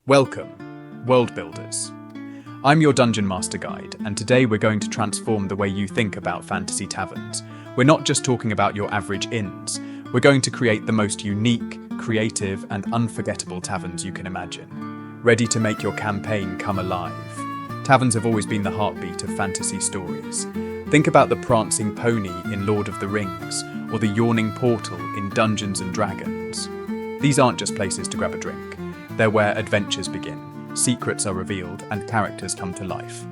Welcome, World Builders. I'm your Dungeon Master Guide, and today we're going to transform the way you think about fantasy taverns. We're not just talking about your average inns, we're going to create the most unique, creative, and unforgettable taverns you can imagine. Ready to make your campaign come alive? Taverns have always been the heartbeat of fantasy stories. Think about the prancing pony in Lord of the Rings, or the yawning portal in Dungeons and Dragons. These aren't just places to grab a drink. They're where adventures begin, secrets are revealed, and characters come to life.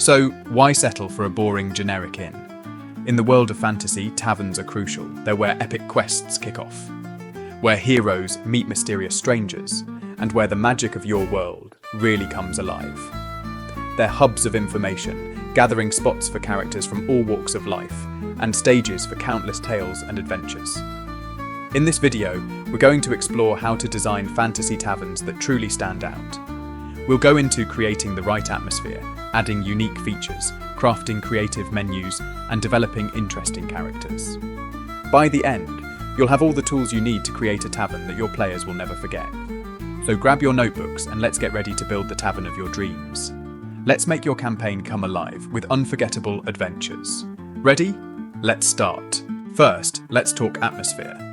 So, why settle for a boring, generic inn? In the world of fantasy, taverns are crucial. They're where epic quests kick off, where heroes meet mysterious strangers, and where the magic of your world really comes alive. They're hubs of information, gathering spots for characters from all walks of life, and stages for countless tales and adventures. In this video, we're going to explore how to design fantasy taverns that truly stand out. We'll go into creating the right atmosphere, adding unique features, crafting creative menus, and developing interesting characters. By the end, you'll have all the tools you need to create a tavern that your players will never forget. So grab your notebooks and let's get ready to build the tavern of your dreams. Let's make your campaign come alive with unforgettable adventures. Ready? Let's start. First, let's talk atmosphere.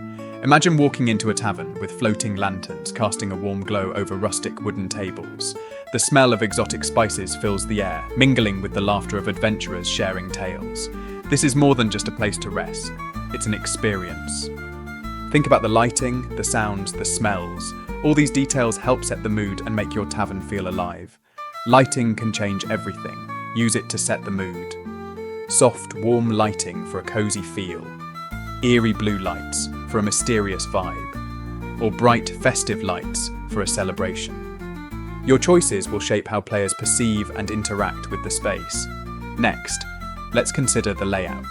Imagine walking into a tavern with floating lanterns casting a warm glow over rustic wooden tables. The smell of exotic spices fills the air, mingling with the laughter of adventurers sharing tales. This is more than just a place to rest. It's an experience. Think about the lighting, the sounds, the smells. All these details help set the mood and make your tavern feel alive. Lighting can change everything. Use it to set the mood. Soft, warm lighting for a cozy feel. Eerie blue lights for a mysterious vibe, or bright, festive lights for a celebration. Your choices will shape how players perceive and interact with the space. Next, let's consider the layout.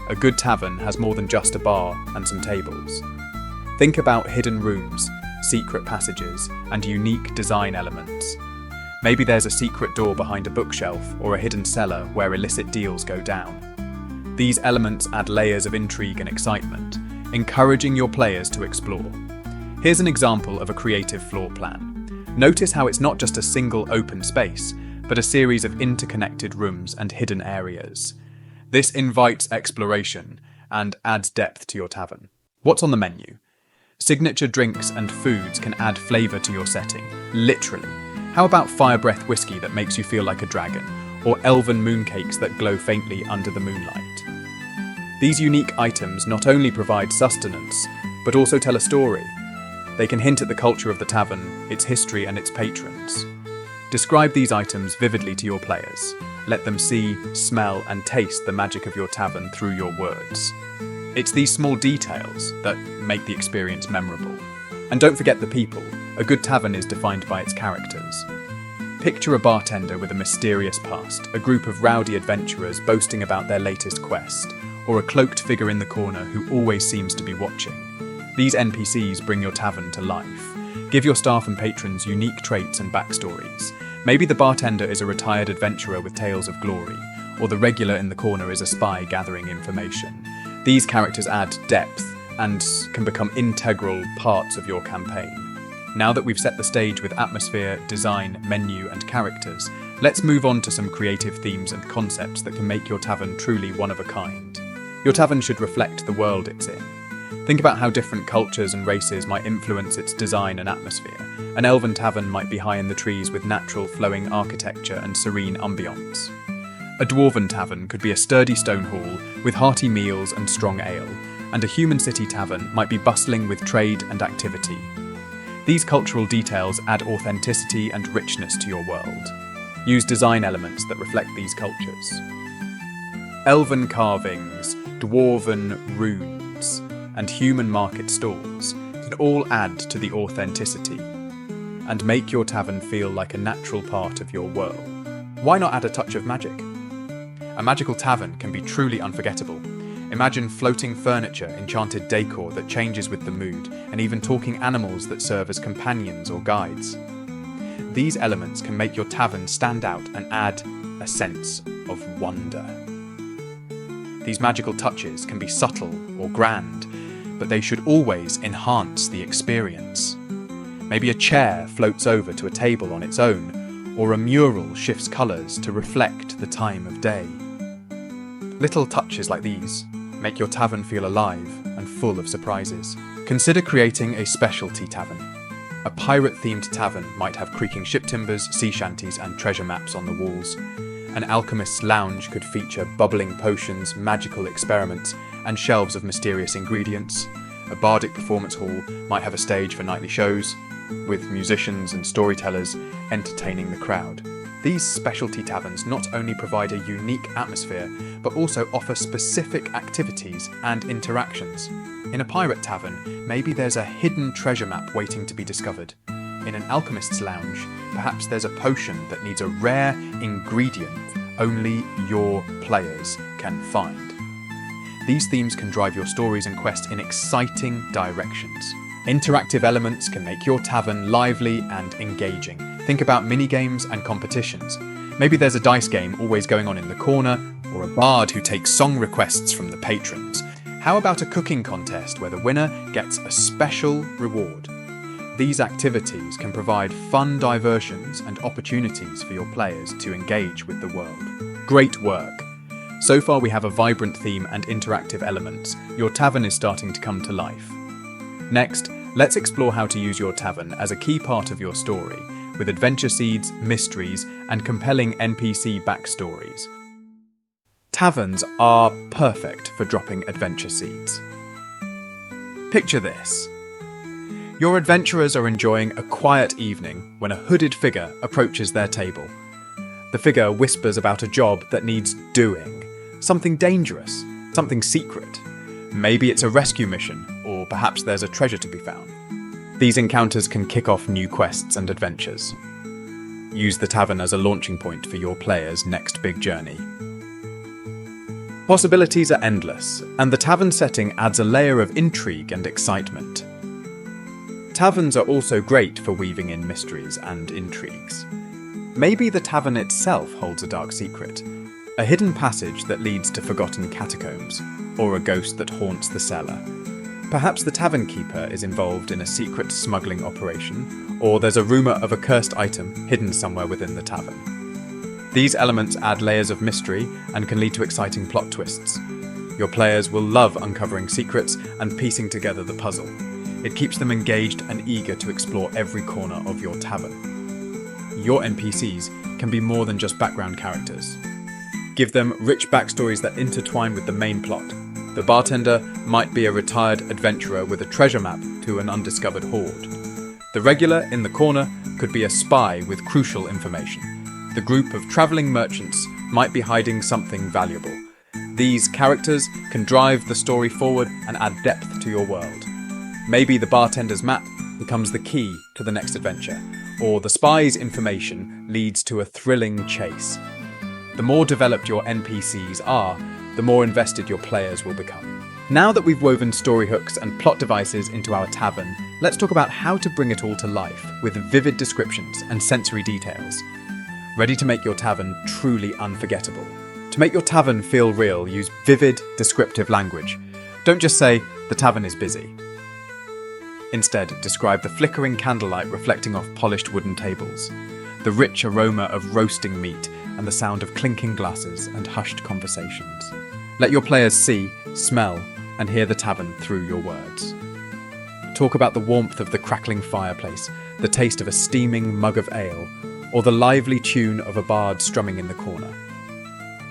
A good tavern has more than just a bar and some tables. Think about hidden rooms, secret passages, and unique design elements. Maybe there's a secret door behind a bookshelf or a hidden cellar where illicit deals go down. These elements add layers of intrigue and excitement, encouraging your players to explore. Here's an example of a creative floor plan. Notice how it's not just a single open space, but a series of interconnected rooms and hidden areas. This invites exploration and adds depth to your tavern. What's on the menu? Signature drinks and foods can add flavour to your setting, literally. How about fire breath whiskey that makes you feel like a dragon, or elven mooncakes that glow faintly under the moonlight? These unique items not only provide sustenance, but also tell a story. They can hint at the culture of the tavern, its history and its patrons. Describe these items vividly to your players. Let them see, smell and taste the magic of your tavern through your words. It's these small details that make the experience memorable. And don't forget the people. A good tavern is defined by its characters. Picture a bartender with a mysterious past, a group of rowdy adventurers boasting about their latest quest, or a cloaked figure in the corner who always seems to be watching. These NPCs bring your tavern to life. Give your staff and patrons unique traits and backstories. Maybe the bartender is a retired adventurer with tales of glory, or the regular in the corner is a spy gathering information. These characters add depth and can become integral parts of your campaign. Now that we've set the stage with atmosphere, design, menu, and characters, let's move on to some creative themes and concepts that can make your tavern truly one of a kind. Your tavern should reflect the world it's in. Think about how different cultures and races might influence its design and atmosphere. An elven tavern might be high in the trees with natural flowing architecture and serene ambience. A dwarven tavern could be a sturdy stone hall with hearty meals and strong ale, and a human city tavern might be bustling with trade and activity. These cultural details add authenticity and richness to your world. Use design elements that reflect these cultures. Elven carvings, dwarven runes, and human market stalls can all add to the authenticity and make your tavern feel like a natural part of your world. Why not add a touch of magic? A magical tavern can be truly unforgettable. Imagine floating furniture, enchanted decor that changes with the mood, and even talking animals that serve as companions or guides. These elements can make your tavern stand out and add a sense of wonder. These magical touches can be subtle or grand, but they should always enhance the experience. Maybe a chair floats over to a table on its own, or a mural shifts colours to reflect the time of day. Little touches like these make your tavern feel alive and full of surprises. Consider creating a specialty tavern. A pirate-themed tavern might have creaking ship timbers, sea shanties, and treasure maps on the walls. An alchemist's lounge could feature bubbling potions, magical experiments, and shelves of mysterious ingredients. A bardic performance hall might have a stage for nightly shows, with musicians and storytellers entertaining the crowd. These specialty taverns not only provide a unique atmosphere, but also offer specific activities and interactions. In a pirate tavern, maybe there's a hidden treasure map waiting to be discovered. In an alchemist's lounge, perhaps there's a potion that needs a rare ingredient only your players can find. These themes can drive your stories and quests in exciting directions. Interactive elements can make your tavern lively and engaging. Think about mini-games and competitions. Maybe there's a dice game always going on in the corner, or a bard who takes song requests from the patrons. How about a cooking contest where the winner gets a special reward? These activities can provide fun diversions and opportunities for your players to engage with the world. Great work! So far we have a vibrant theme and interactive elements. Your tavern is starting to come to life. Next, let's explore how to use your tavern as a key part of your story, with adventure seeds, mysteries, and compelling NPC backstories. Taverns are perfect for dropping adventure seeds. Picture this. Your adventurers are enjoying a quiet evening when a hooded figure approaches their table. The figure whispers about a job that needs doing, something dangerous, something secret. Maybe it's a rescue mission, or perhaps there's a treasure to be found. These encounters can kick off new quests and adventures. Use the tavern as a launching point for your players' next big journey. Possibilities are endless, and the tavern setting adds a layer of intrigue and excitement. Taverns are also great for weaving in mysteries and intrigues. Maybe the tavern itself holds a dark secret, a hidden passage that leads to forgotten catacombs, or a ghost that haunts the cellar. Perhaps the tavern keeper is involved in a secret smuggling operation, or there's a rumour of a cursed item hidden somewhere within the tavern. These elements add layers of mystery and can lead to exciting plot twists. Your players will love uncovering secrets and piecing together the puzzle. It keeps them engaged and eager to explore every corner of your tavern. Your NPCs can be more than just background characters. Give them rich backstories that intertwine with the main plot. The bartender might be a retired adventurer with a treasure map to an undiscovered hoard. The regular in the corner could be a spy with crucial information. The group of travelling merchants might be hiding something valuable. These characters can drive the story forward and add depth to your world. Maybe the bartender's map becomes the key to the next adventure, or the spy's information leads to a thrilling chase. The more developed your NPCs are, the more invested your players will become. Now that we've woven story hooks and plot devices into our tavern, let's talk about how to bring it all to life with vivid descriptions and sensory details. Ready to make your tavern truly unforgettable? To make your tavern feel real, use vivid, descriptive language. Don't just say, "The tavern is busy." Instead, describe the flickering candlelight reflecting off polished wooden tables, the rich aroma of roasting meat, and the sound of clinking glasses and hushed conversations. Let your players see, smell, and hear the tavern through your words. Talk about the warmth of the crackling fireplace, the taste of a steaming mug of ale, or the lively tune of a bard strumming in the corner.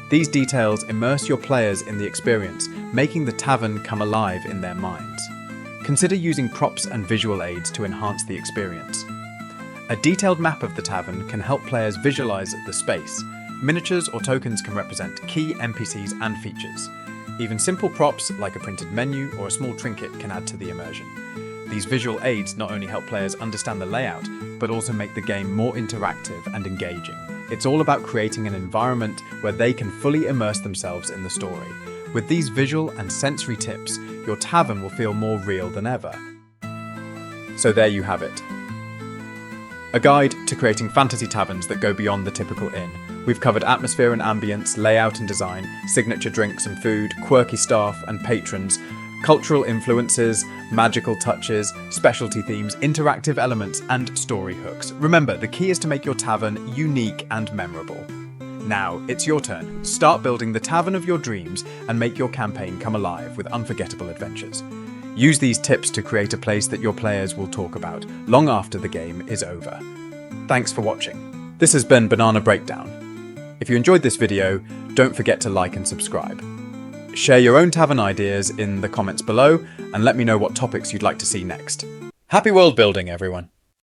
These details immerse your players in the experience, making the tavern come alive in their minds. Consider using props and visual aids to enhance the experience. A detailed map of the tavern can help players visualize the space. Miniatures or tokens can represent key NPCs and features. Even simple props like a printed menu or a small trinket can add to the immersion. These visual aids not only help players understand the layout, but also make the game more interactive and engaging. It's all about creating an environment where they can fully immerse themselves in the story. With these visual and sensory tips, your tavern will feel more real than ever. So there you have it. A guide to creating fantasy taverns that go beyond the typical inn. We've covered atmosphere and ambience, layout and design, signature drinks and food, quirky staff and patrons, Cultural influences, magical touches, specialty themes, interactive elements, and story hooks. Remember, the key is to make your tavern unique and memorable. Now, it's your turn. Start building the tavern of your dreams and make your campaign come alive with unforgettable adventures. Use these tips to create a place that your players will talk about long after the game is over. Thanks for watching. This has been Banana Breakdown. If you enjoyed this video, don't forget to like and subscribe. Share your own tavern ideas in the comments below and let me know what topics you'd like to see next. Happy world building, everyone!